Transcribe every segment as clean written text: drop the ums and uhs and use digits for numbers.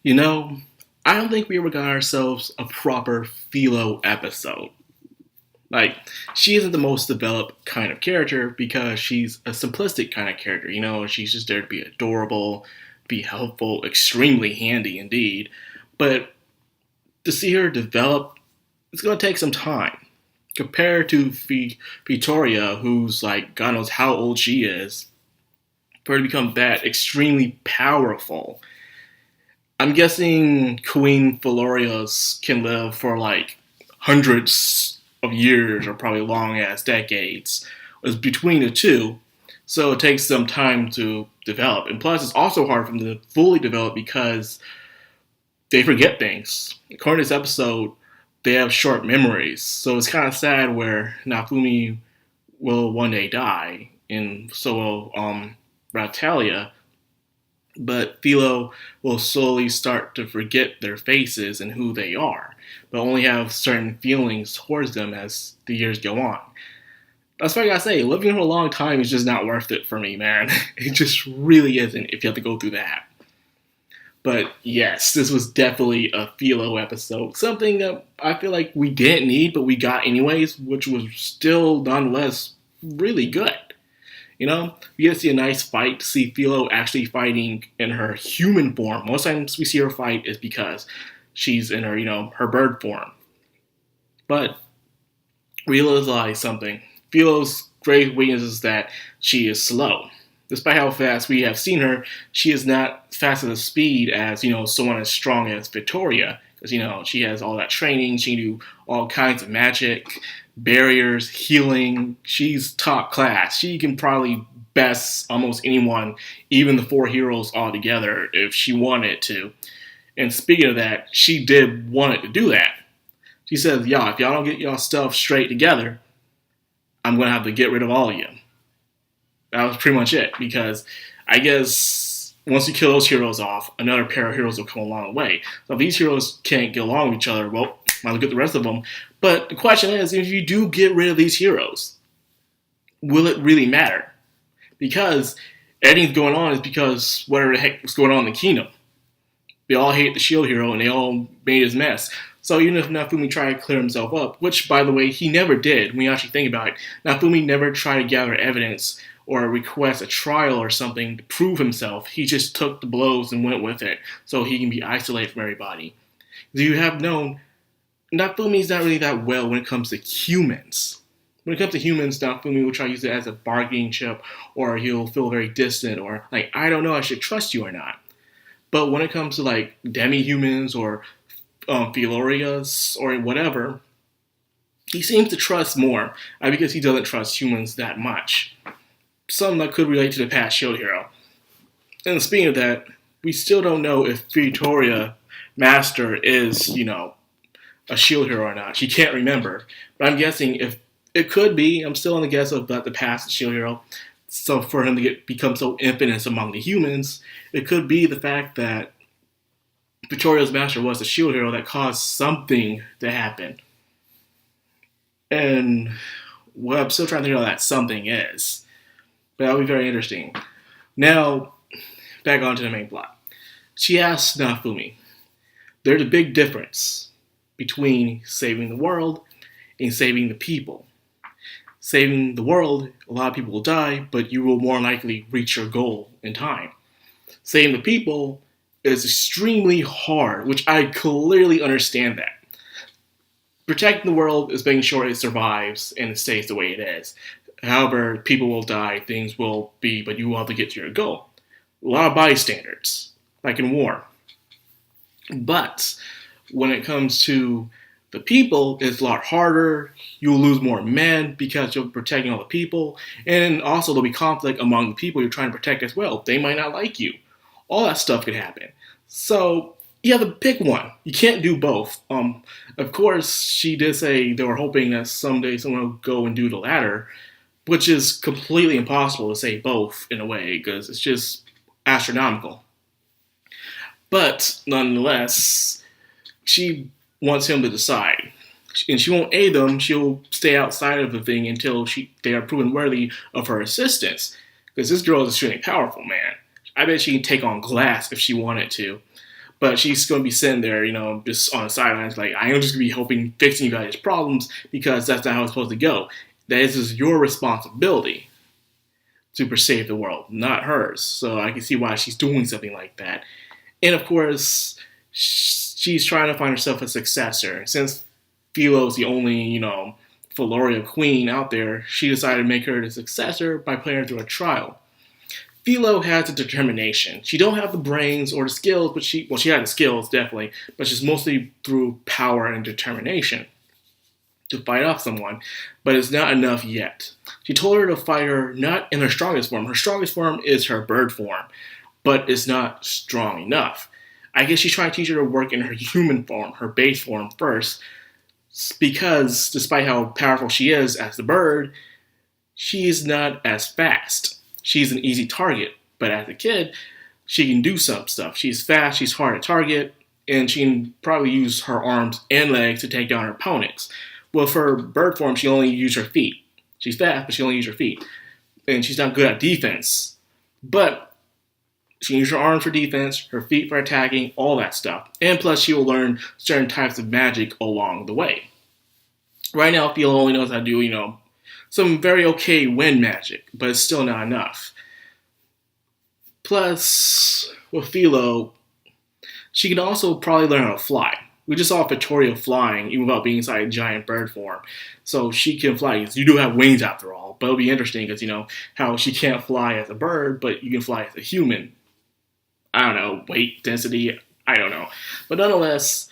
You know, I don't think we ever got ourselves a proper Philo episode. Like, she isn't the most developed kind of character because she's a simplistic kind of character. She's just there to be adorable, be helpful, extremely handy indeed. But to see her develop, it's going to take some time. Compared to Victoria, who's like, God knows how old she is, for her to become that extremely powerful. I'm guessing Queen Valoria's can live for like hundreds of years or probably long ass decades. It's between the two, so it takes some time to develop. And plus, it's also hard for them to fully develop because they forget things. According to this episode, they have short memories, so it's kind of sad where Nafumi will one day die, and so will Ratalia, but Philo will slowly start to forget their faces and who they are, but only have certain feelings towards them as the years go on. That's what I gotta say, living for a long time is just not worth it for me, man. It just really isn't if you have to go through that. But yes, this was definitely a Philo episode. Something that I feel like we didn't need, but we got anyways, which was still nonetheless really good. We get to see a nice fight, to see Philo actually fighting in her human form. Most times we see her fight is because she's in her, her bird form. But realize something. Philo's great weakness is that she is slow. Despite how fast we have seen her, she is not fast at a speed as, someone as strong as Victoria. Because, she has all that training, she can do all kinds of magic, barriers, healing. She's top class. She can probably best almost anyone, even the four heroes all together, if she wanted to. And speaking of that, she did want it to do that. She says, y'all, if y'all don't get y'all stuff straight together, I'm going to have to get rid of all of you. That was pretty much it, because I guess once you kill those heroes off, another pair of heroes will come along the way. So if these heroes can't get along with each other, well, might as well get the rest of them. But the question is, if you do get rid of these heroes, will it really matter? Because everything's going on is because whatever the heck was going on in the kingdom. They all hate the shield hero and they all made his mess. So even if Nafumi tried to clear himself up, which, by the way, he never did, when you actually think about it, Nafumi never tried to gather evidence or request a trial or something to prove himself. He just took the blows and went with it so he can be isolated from everybody. As you have known, Nafumi's not really that well when it comes to humans. When it comes to humans, Nafumi will try to use it as a bargaining chip, or he'll feel very distant, or like, I don't know, I should trust you or not. But when it comes to like demi-humans or Philorias or whatever, he seems to trust more because he doesn't trust humans that much. Something that could relate to the past shield hero. And speaking of that, we still don't know if Victoria Master is, a shield hero or not. She can't remember. But I'm guessing if it could be, I'm still on the guess of the past shield hero. So for him to become so infamous among the humans, it could be the fact that Victoria's master was a shield hero that caused something to happen. And well, I'm still trying to think of what that something is. But that'll be very interesting. Now, back onto the main plot. She asks Nafumi, there's a big difference between saving the world and saving the people. Saving the world, a lot of people will die, but you will more likely reach your goal in time. Saving the people is extremely hard, which I clearly understand that. Protecting the world is making sure it survives and it stays the way it is. However, people will die, things will be, but you will have to get to your goal. A lot of bystanders, like in war. But when it comes to the people, it's a lot harder. You'll lose more men because you're protecting all the people. And also there'll be conflict among the people you're trying to protect as well. They might not like you. All that stuff could happen. So you have to pick one. You can't do both. Of course, she did say they were hoping that someday someone will go and do the latter, which is completely impossible to say both in a way because it's just astronomical. But nonetheless, she wants him to decide. And she won't aid them. She'll stay outside of the thing until they are proven worthy of her assistance. Because this girl is extremely powerful, man. I bet she can take on glass if she wanted to. But she's going to be sitting there, just on the sidelines, like, I am just going to be helping fixing you guys' problems because that's not how it's supposed to go. This is your responsibility to save the world, not hers. So I can see why she's doing something like that. And of course, she's trying to find herself a successor. Since Philo's the only, Feloria queen out there, she decided to make her the successor by putting her through a trial. Philo has the determination. She don't have the brains or the skills, but she had the skills, definitely, but she's mostly through power and determination to fight off someone, but it's not enough yet. She told her to fight her not in her strongest form. Her strongest form is her bird form, but it's not strong enough. I guess she's trying to teach her to work in her human form, her base form first, because despite how powerful she is as the bird, she's not as fast. She's an easy target, but as a kid, she can do some stuff. She's fast, she's hard to target, and she can probably use her arms and legs to take down her opponents. Well, for her bird form, she only uses her feet. She's fast, but she only uses her feet. And she's not good at defense. But she can use her arms for defense, her feet for attacking, all that stuff. And plus, she will learn certain types of magic along the way. Right now, Philo only knows how to do, some very okay wind magic, but it's still not enough. Plus, with Philo, she can also probably learn how to fly. We just saw Victoria flying, even without being inside a giant bird form. So she can fly. You do have wings after all, but it'll be interesting because, how she can't fly as a bird, but you can fly as a human. I don't know, weight, density, I don't know. But nonetheless,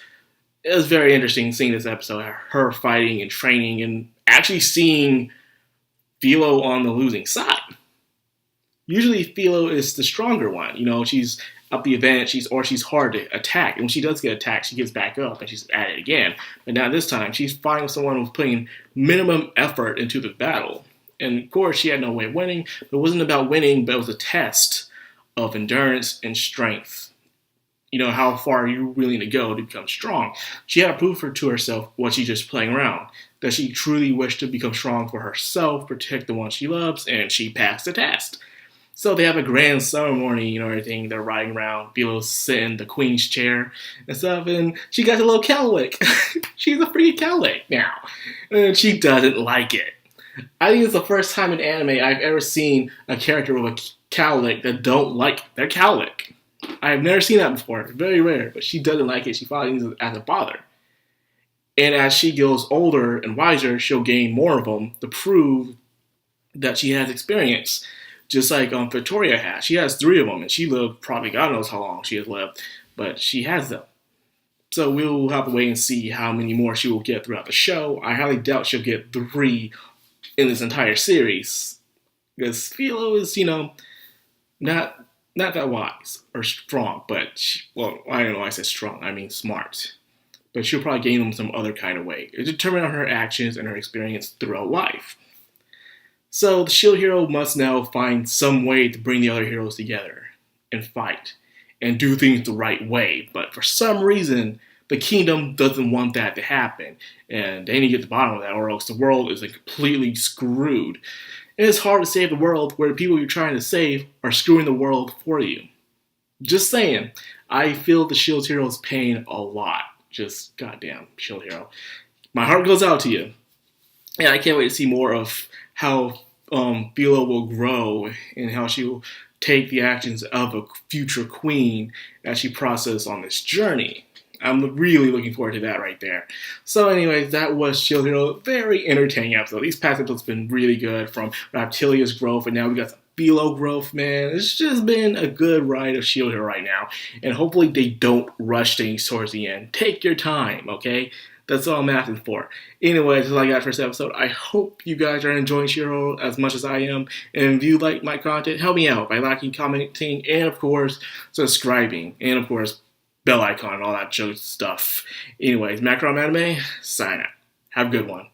it was very interesting seeing this episode, her fighting and training and actually seeing Philo on the losing side. Usually Philo is the stronger one. She's up the event, she's hard to attack. And when she does get attacked, she gets back up and she's at it again. But now this time, she's fighting someone who's putting minimum effort into the battle. And of course, she had no way of winning. But it wasn't about winning, but it was a test of endurance and strength. How far are you willing to go to become strong? She had to prove to herself what she's just playing around. That she truly wished to become strong for herself, protect the one she loves, and she passed the test. So they have a grand ceremony, everything. They're riding around. Philo's sitting in the queen's chair and stuff, and she got a little cowlick. She's a freaking cowlick now. And she doesn't like it. I think it's the first time in anime I've ever seen a character with a cowlick that don't like their cowlick. I've never seen that before. It's very rare, but she doesn't like it. She finds it as a bother. And as she grows older and wiser, she'll gain more of them to prove that she has experience. Just like Victoria has. She has 3 of them, and she lived probably God knows how long she has lived, but she has them. So we'll have to wait and see how many more she will get throughout the show. I highly doubt she'll get 3 in this entire series. Because Philo is, not that wise or strong, but, I don't know why I said strong, I mean smart. But she'll probably gain them some other kind of way. It's determined on her actions and her experience throughout life. So the shield hero must now find some way to bring the other heroes together and fight and do things the right way. But for some reason, the kingdom doesn't want that to happen. And they need to get to the bottom of that, or else the world is completely screwed. And it's hard to save the world where the people you're trying to save are screwing the world for you. Just saying, I feel the shield hero's pain a lot. Just goddamn shield hero. My heart goes out to you. And I can't wait to see more of how Philo will grow and how she will take the actions of a future queen as she processes on this journey. I'm really looking forward to that right there. So anyways, that was Shield Hero. Very entertaining episode. These past episodes have been really good, from Reptilia's growth, and now we got some Philo growth, man. It's just been a good ride of Shield Hero right now. And hopefully they don't rush things towards the end. Take your time, okay? That's all I'm asking for. Anyways, that's all I got for this episode. I hope you guys are enjoying Shield Hero as much as I am. And if you like my content, help me out by liking, commenting, and of course, subscribing. And of course, bell icon and all that show stuff. Anyways, Macron Anime, sign out. Have a good one.